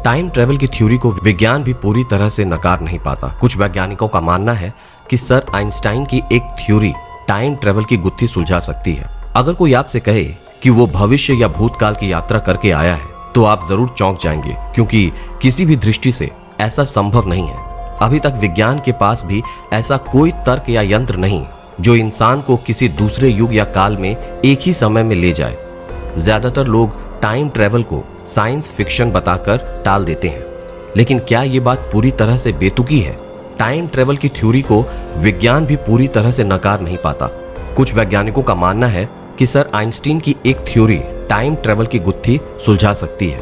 Time travel की theory को विज्ञान भी पूरी तरह से नकार नहीं पाता। कुछ वैज्ञानिकों का मानना है कि सर आइंस्टाइन की एक थ्योरी टाइम ट्रेवल की गुत्थी सुलझा सकती है। अगर कोई आपसे कहे कि वो भविष्य या भूतकाल की यात्रा करके आया है तो आप जरूर चौंक जाएंगे, क्योंकि किसी भी दृष्टि से ऐसा संभव नहीं है। अभी तक विज्ञान के पास भी ऐसा कोई तर्क या यंत्र नहीं जो इंसान को किसी दूसरे युग या काल में एक ही समय में ले जाए। ज्यादातर लोग टाइम ट्रेवल को साइंस फिक्शन बताकर टाल देते हैं, लेकिन क्या ये बात पूरी तरह से बेतुकी है? टाइम ट्रेवल की थ्योरी को विज्ञान भी पूरी तरह से नकार नहीं पाता। कुछ वैज्ञानिकों का मानना है कि सर आइंस्टीन की एक थ्योरी टाइम ट्रेवल की गुत्थी सुलझा सकती है।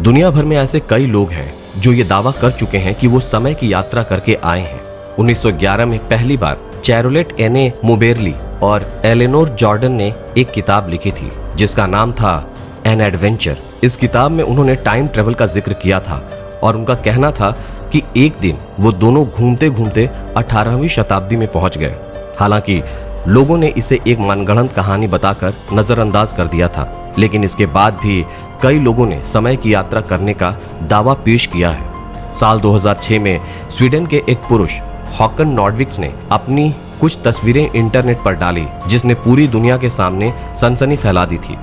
दुनिया भर में ऐसे कई लोग हैं जो ये दावा कर चुके हैं कि वो समय की यात्रा करके आए हैं। 1911 में पहली बार चैरोलेट एने मोबेरली और एलेनोर जॉर्डन ने एक किताब लिखी थी जिसका नाम था एन एडवेंचर। इस किताब में उन्होंने टाइम ट्रेवल का जिक्र किया था और उनका कहना था कि एक दिन वो दोनों घूमते घूमते 18वीं शताब्दी में पहुंच गए। हालांकि लोगों ने इसे एक मनगढ़ंत कहानी बताकर नजरअंदाज कर दिया था, लेकिन इसके बाद भी कई लोगों ने समय की यात्रा करने का दावा पेश किया है। साल 2006 में स्वीडन के एक पुरुष हॉकन नॉर्डविक्स ने अपनी कुछ तस्वीरें इंटरनेट पर डाली जिसने पूरी दुनिया के सामने सनसनी फैला दी थी।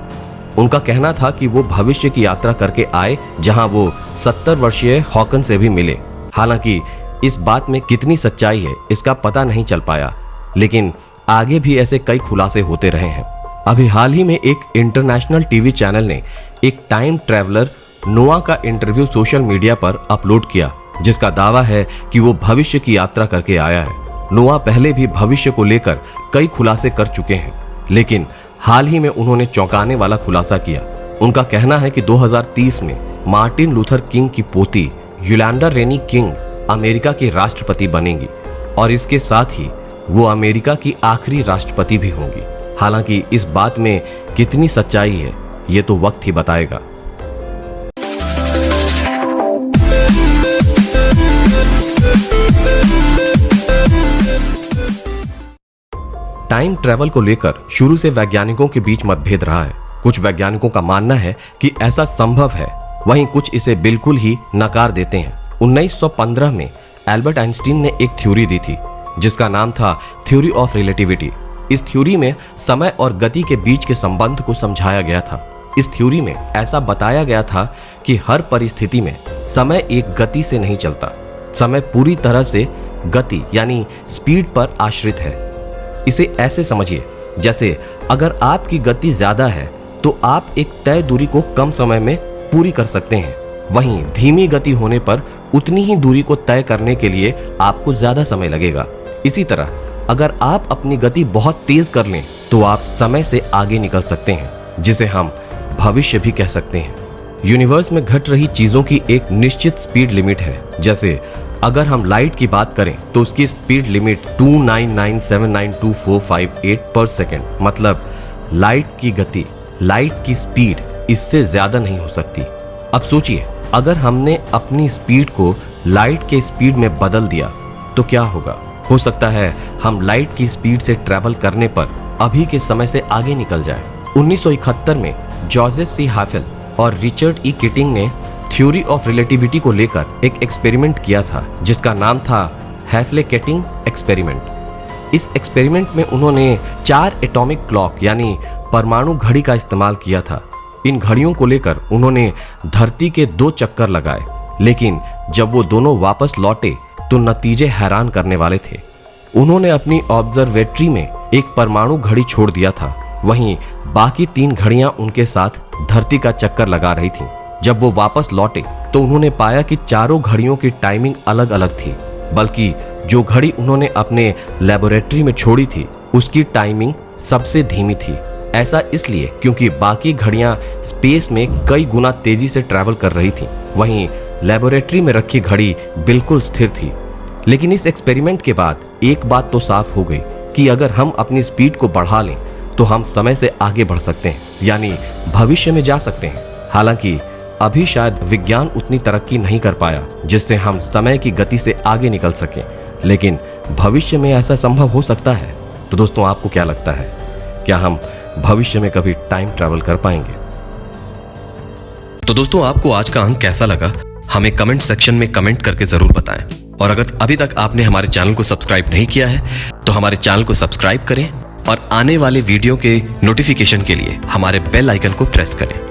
उनका कहना था कि वो भविष्य की यात्रा करके आए जहां वो 70 वर्षीय हॉकन से भी मिले। हालांकि इस बात में कितनी सच्चाई है इसका पता नहीं चल पाया, लेकिन आगे भी ऐसे कई खुलासे होते रहे हैं। अभी हाल ही में एक इंटरनेशनल टीवी चैनल ने एक टाइम ट्रैवलर नोआ का इंटरव्यू सोशल मीडिया पर अपलोड किया जिसका दावा है कि वो भविष्य की यात्रा करके आया है। नोआ पहले भी भविष्य को लेकर कई खुलासे कर चुके हैं, लेकिन हाल ही में उन्होंने चौंकाने वाला खुलासा किया। उनका कहना है कि 2030 में मार्टिन लूथर किंग की पोती युलांडा रेनी किंग अमेरिका की राष्ट्रपति बनेंगी और इसके साथ ही वो अमेरिका की आखिरी राष्ट्रपति भी होंगी। हालांकि इस बात में कितनी सच्चाई है ये तो वक्त ही बताएगा। टाइम ट्रैवल को लेकर शुरू से वैज्ञानिकों के बीच मतभेद रहा है। कुछ वैज्ञानिकों का मानना है कि ऐसा संभव है, वहीं कुछ इसे बिल्कुल ही नकार देते हैं। 1915 में एल्बर्ट आइंस्टीन ने एक थ्योरी दी थी जिसका नाम था थ्योरी ऑफ रिलेटिविटी। इस थ्योरी में समय और गति के बीच के संबंध को समझाया गया था। इस थ्योरी में ऐसा बताया गया था कि हर परिस्थिति में समय एक गति से नहीं चलता। समय पूरी तरह से गति यानी स्पीड पर आश्रित है। इसे ऐसे समझिए, जैसे अगर आपकी गति ज्यादा है तो आप एक तय दूरी को कम समय में पूरी कर सकते हैं, वहीं धीमी गति होने पर उतनी ही दूरी को तय करने के लिए आपको ज्यादा समय लगेगा। इसी तरह अगर आप अपनी गति बहुत तेज कर लें तो आप समय से आगे निकल सकते हैं, जिसे हम भविष्य भी कह सकते हैं। यूनिवर्स में घट रही चीजों की एक निश्चित स्पीड लिमिट है। जैसे अगर हम लाइट की बात करें तो उसकी स्पीड लिमिट 299792458 पर सेकेंड, मतलब लाइट की गति, लाइट की स्पीड इससे ज्यादा नहीं हो सकती। अब सोचिए, अगर हमने अपनी स्पीड को लाइट के स्पीड में बदल दिया तो क्या होगा? हो सकता है हम लाइट की स्पीड से ट्रैवल करने पर अभी के समय से आगे निकल जाए। 1971 में जोसेफ सी हाफेल और रिचर्ड ई किटिंग ने थ्योरी ऑफ रिलेटिविटी को लेकर एक एक्सपेरिमेंट किया था जिसका नाम था हैफले-केटिंग एक्सपेरिमेंट। इस एक्सपेरिमेंट में उन्होंने 4 एटॉमिक क्लॉक यानी परमाणु घड़ी का इस्तेमाल किया था। इन घड़ियों को लेकर उन्होंने धरती के 2 चक्कर लगाए, लेकिन जब वो दोनों वापस लौटे तो नतीजे हैरान करने वाले थे। उन्होंने अपनी ऑब्जर्वेटरी में एक परमाणु घड़ी छोड़ दिया था, वहीं बाकी 3 घड़ियां उनके साथ धरती का चक्कर लगा रही थीं। जब वो वापस लौटे तो उन्होंने पाया कि चारों घड़ियों की टाइमिंग अलग अलग थी, बल्कि जो घड़ी उन्होंने अपने लेबोरेटरी में छोड़ी थी उसकी टाइमिंग सबसे धीमी थी। ऐसा इसलिए क्योंकि बाकी घड़ियां स्पेस में कई गुना तेजी से ट्रैवल कर रही थीं, वहीं लेबोरेटरी में रखी घड़ी बिल्कुल स्थिर थी। लेकिन इस एक्सपेरिमेंट के बाद एक बात तो साफ हो गई कि अगर हम अपनी स्पीड को बढ़ा लें तो हम समय से आगे बढ़ सकते हैं, यानी भविष्य में जा सकते हैं। हालांकि अभी शायद विज्ञान उतनी तरक्की नहीं कर पाया जिससे हम समय की गति से आगे निकल सकें, लेकिन भविष्य में ऐसा संभव हो सकता है। तो दोस्तों, आपको क्या लगता है, क्या हम भविष्य में कभी टाइम ट्रैवल कर पाएंगे? तो दोस्तों, आपको आज का अंक कैसा लगा हमें कमेंट सेक्शन में कमेंट करके जरूर बताएं। और अगर अभी तक आपने हमारे चैनल को सब्सक्राइब नहीं किया है तो हमारे चैनल को सब्सक्राइब करें और आने वाले वीडियो के नोटिफिकेशन के लिए हमारे बेल आइकन को प्रेस करें।